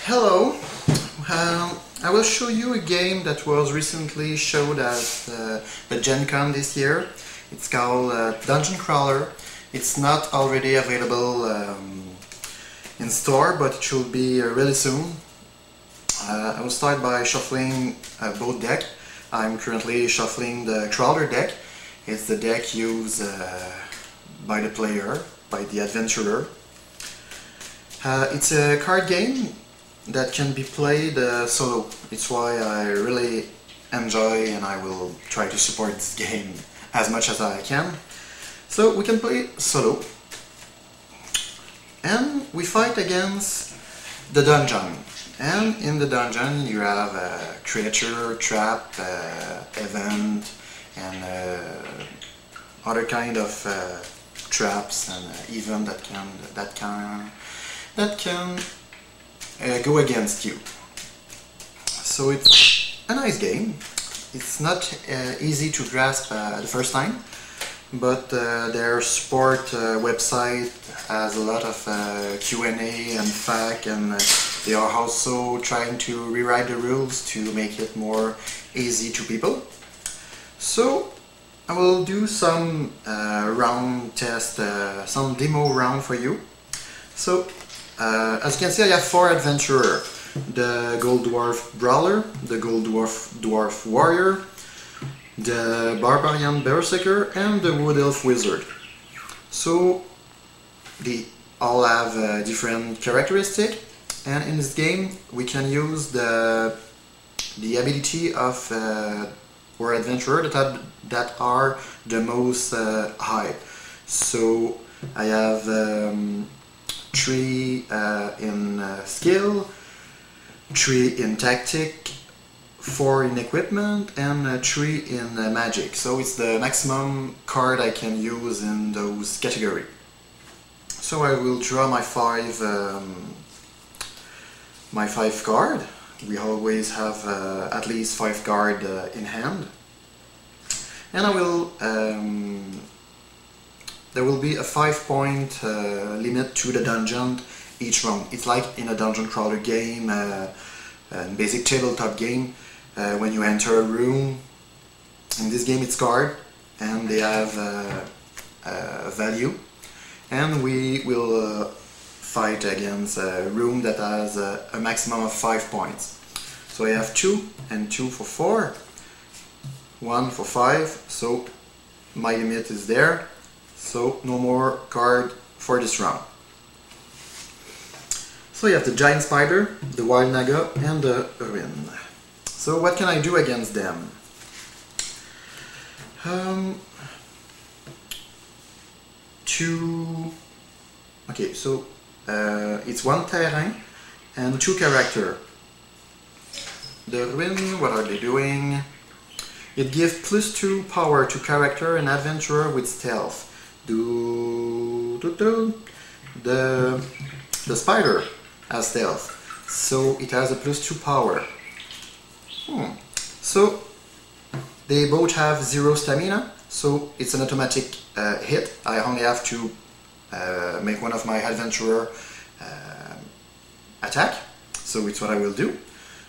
Hello, I will show you a game that was recently showed at the Gen Con this year. It's called Dungeon Crawler. It's not already available in store, but it should be really soon. I will start by shuffling both decks. I'm currently shuffling the Crawler deck. It's the deck used by the player, by the adventurer. It's a card game that can be played solo. It's why I really enjoy and I will try to support this game as much as I can. So we can play solo and we fight against the dungeon. And in the dungeon you have a creature, trap, event and other kind of traps and event that can go against you. So it's a nice game. It's not easy to grasp the first time, but their support website has a lot of Q&A and FAQ, and they are also trying to rewrite the rules to make it more easy to people. So I will do some round test, some demo round for you. So as you can see, I have 4 adventurers: the Gold Dwarf Brawler, the Gold Dwarf Warrior, the Barbarian Berserker, and the Wood Elf Wizard. So they all have different characteristics, and in this game we can use the ability of our adventurer that are the most high. So I have 3 in skill, 3 in tactic, 4 in equipment, and 3 in magic. So it's the maximum card I can use in those categories. So I will draw my 5 card. We always have at least 5 cards in hand, and I will there will be a 5-point limit to the dungeon each round. It's like in a dungeon crawler game, a basic tabletop game. When you enter a room, in this game it's card, and they have a value, and we will fight against a room that has a maximum of 5 points. So I have 2 and 2 for 4, 1 for 5, so my limit is there. So no more card for this round. So you have the Giant Spider, the Wild Naga, and the Ruin. So what can I do against them? Okay, so it's 1 terrain and 2 character. The Ruin, what are they doing? It gives +2 power to character and adventurer with stealth. The spider has stealth, so it has a +2 power. So they both have 0 stamina, so it's an automatic hit. I only have to make one of my adventurer attack, so it's what I will do.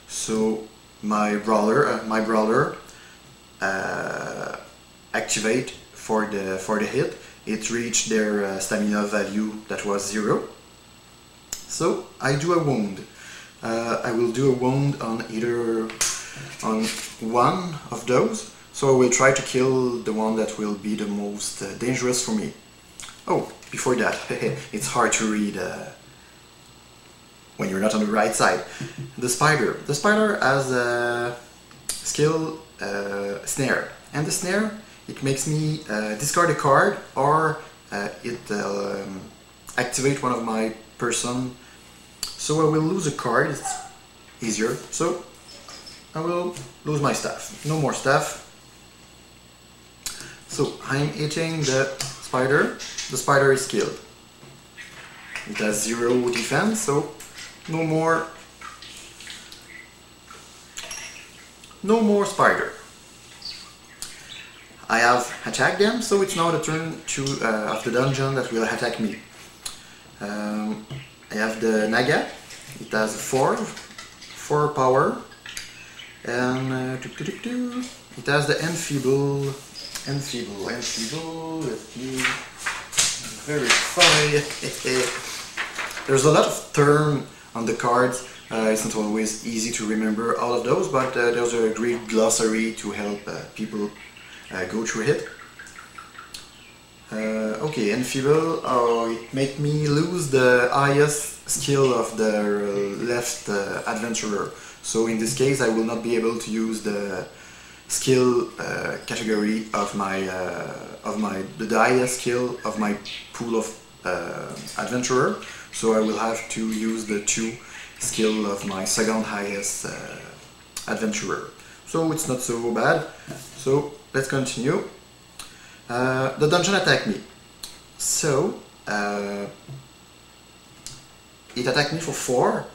So my brawler activate for the hit. It reached their stamina value that was 0. So I do a wound. I will do a wound on one of those. So I will try to kill the one that will be the most dangerous for me. Oh, before that, it's hard to read when you're not on the right side. The spider has a skill snare, and the snare, it makes me discard a card, or it activate one of my person. So I will lose a card, it's easier. So I will lose my staff. No more staff. So I'm hitting the spider. The spider is killed. It has 0 defense, so no more spider. I have attacked them, so it's now the turn of the dungeon that will attack me. I have the Naga. It has 4 power, and it has the enfeeble. Let's see, verify. There's a lot of terms on the cards. It's not always easy to remember all of those, but there's a great glossary to help people go through it. Okay, enfeeble. Oh, it made me lose the highest skill of the left adventurer. So in this case, I will not be able to use the skill category of the highest skill of my pool of adventurer. So I will have to use the 2 skill of my second highest adventurer. So it's not so bad. So let's continue. The dungeon attacked me. So it attacked me for 4,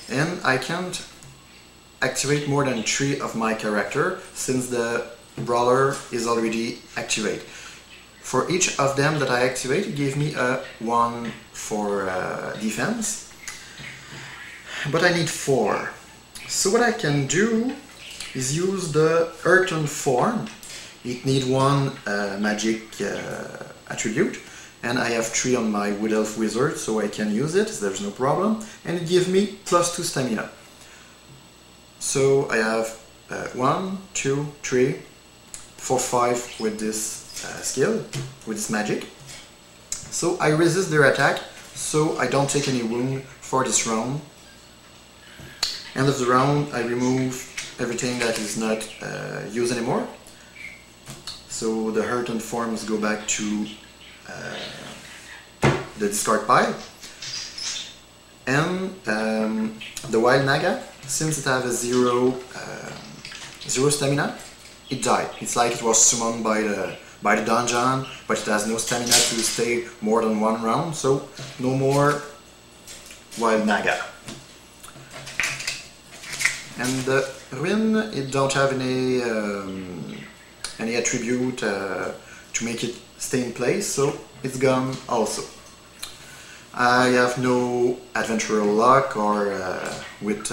and I can't activate more than 3 of my character since the brawler is already activated. For each of them that I activate, it gave me a 1 for defense, but I need 4. So what I can do is use the earthen form. It needs 1 magic attribute, and I have 3 on my Wood Elf Wizard, so I can use it, there's no problem, and it gives me +2 stamina. So I have 1, 2, 3, 4, 5 with this skill, with this magic. So I resist their attack, so I don't take any wound for this round. End of the round, I remove everything that is not used anymore. So the earthen forms go back to the discard pile. And the Wild Naga, since it has a 0 stamina, it died. It's like it was summoned by the dungeon, but it has no stamina to stay more than 1 round, so no more Wild Naga. And the Ruin, it don't have any attribute to make it stay in place, so it's gone also. I have no adventurer luck or with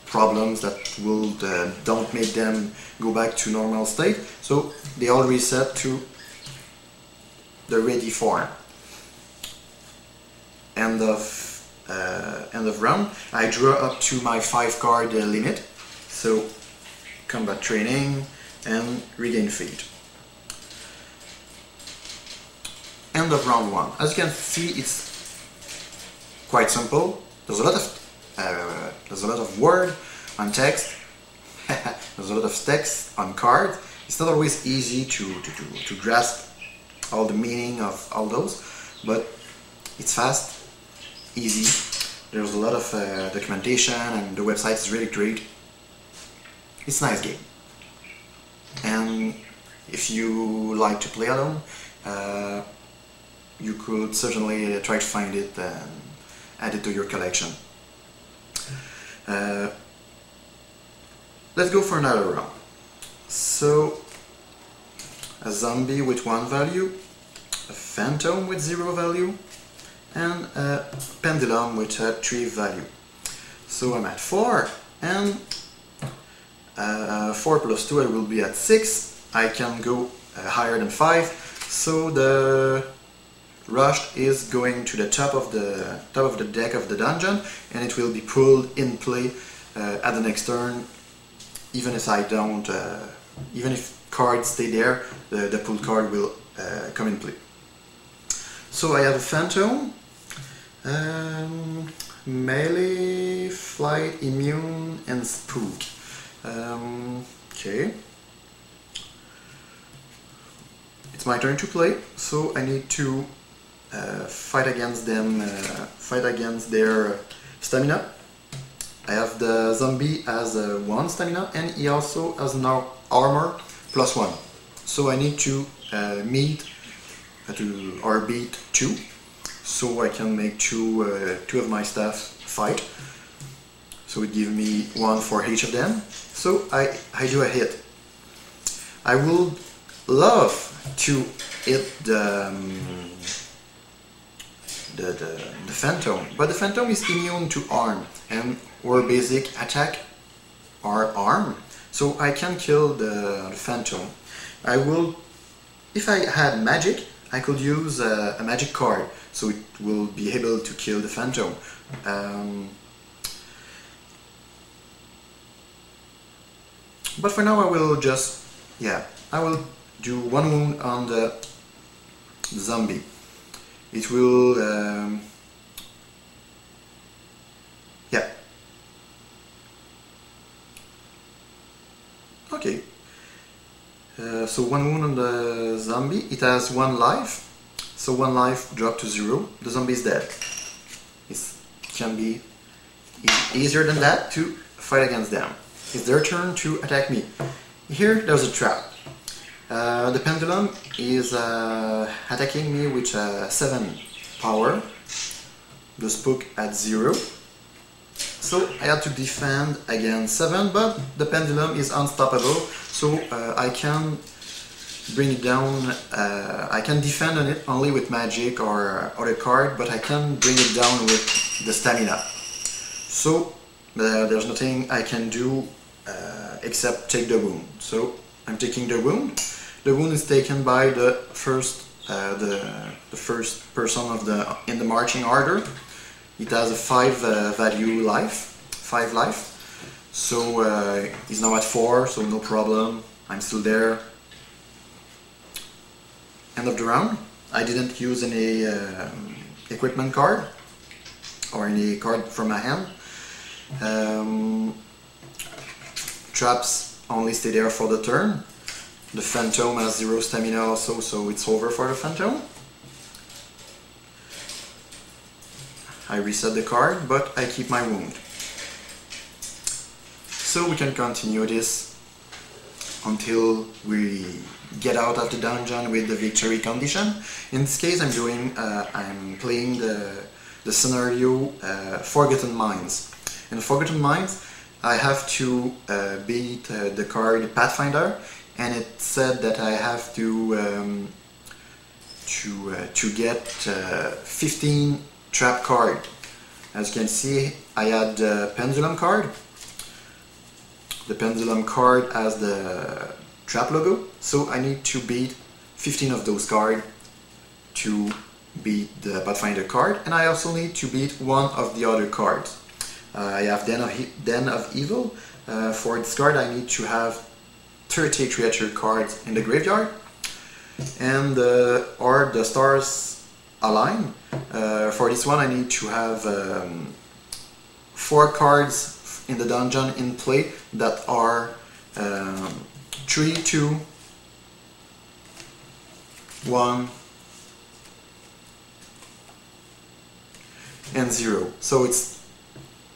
problems that will don't make them go back to normal state, so they all reset to the ready form. End of round. I draw up to my 5 card limit, so combat training and regain feed. End of round 1. As you can see, it's quite simple. There's a lot of word on text. There's a lot of text on cards. It's not always easy to grasp all the meaning of all those, but it's fast, easy. There's a lot of documentation, and the website is really great. It's a nice game, and if you like to play alone, you could certainly try to find it and add it to your collection. Let's go for another round. So, a zombie with 1 value, a phantom with 0 value, and a pendulum with a 3 value. So I'm at 4, and 4 plus 2, I will be at 6. I can go higher than 5, so the rush is going to the top of the deck of the dungeon, and it will be pulled in play at the next turn. Even if I don't, even if cards stay there, the pulled card will come in play. So I have a phantom, melee, flight, immune, and spook. Okay. It's my turn to play, so I need to fight against them, fight against their stamina. I have the zombie as 1 stamina, and he also has now armor plus 1. So I need to beat 2, so I can make two of my staff fight. So it gives me 1 for each of them. So I do a hit. I would love to hit the Phantom, but the Phantom is immune to arm, and our basic attack are arm, so I can kill the Phantom. I will, if I had magic, I could use a magic card, so it will be able to kill the Phantom. But for now I will just, I will do 1 wound on the zombie. It will, okay. So 1 wound on the zombie. It has 1 life, so 1 life dropped to 0. The zombie is dead. It can be easier than that to fight against them. It's their turn to attack me. Here there's a trap. The pendulum is attacking me with 7 power. The spook at 0. So I had to defend against 7, but the pendulum is unstoppable, so I can bring it down. I can defend on it only with magic or other card, but I can bring it down with the stamina. So there's nothing I can do except take the wound. So I'm taking the wound. The wound is taken by the first person in the marching order. It has a 5 value life, 5 life. So he's now at 4, so no problem. I'm still there. End of the round. I didn't use any equipment card or any card from my hand. Traps only stay there for the turn. The Phantom has 0 stamina also, so it's over for the Phantom. I reset the card, but I keep my wound. So we can continue this until we get out of the dungeon with the victory condition. In this case, I'm playing the scenario Forgotten Mines. In Forgotten Mines, I have to beat the card Pathfinder, and it said that I have to get 15 trap card. As you can see, I had the pendulum card. The pendulum card has the trap logo, so I need to beat 15 of those cards to beat the Pathfinder card, and I also need to beat 1 of the other cards. I have Den of Evil. For this card I need to have 30 creature cards in the graveyard, and or the stars align. For this one I need to have 4 cards in the dungeon in play that are 3, 2, 1 and 0. So it's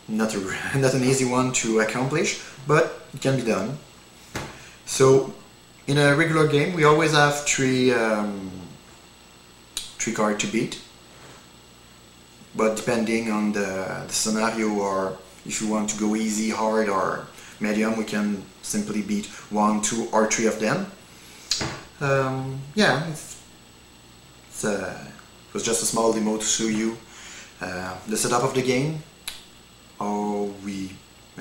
not an easy one to accomplish, but it can be done. So in a regular game we always have 3 cards to beat, but depending on the scenario, or if you want to go easy, hard or medium, we can simply beat 1, 2 or 3 of them. Yeah, it was just a small demo to show you the setup of the game, how we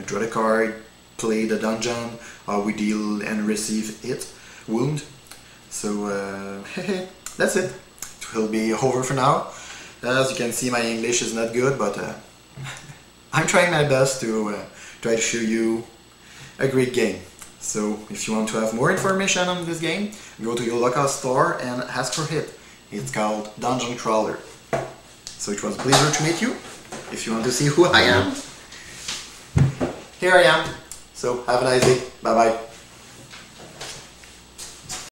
draw the card, play the dungeon, how we deal and receive wound. So that's it. It will be over for now. As you can see, my English is not good, but I'm trying my best to try to show you a great game. So if you want to have more information on this game, go to your local store and ask for it. It's called Dungeon Crawler. So it was a pleasure to meet you. If you want to see who I am, here I am. So have a nice day. Bye bye.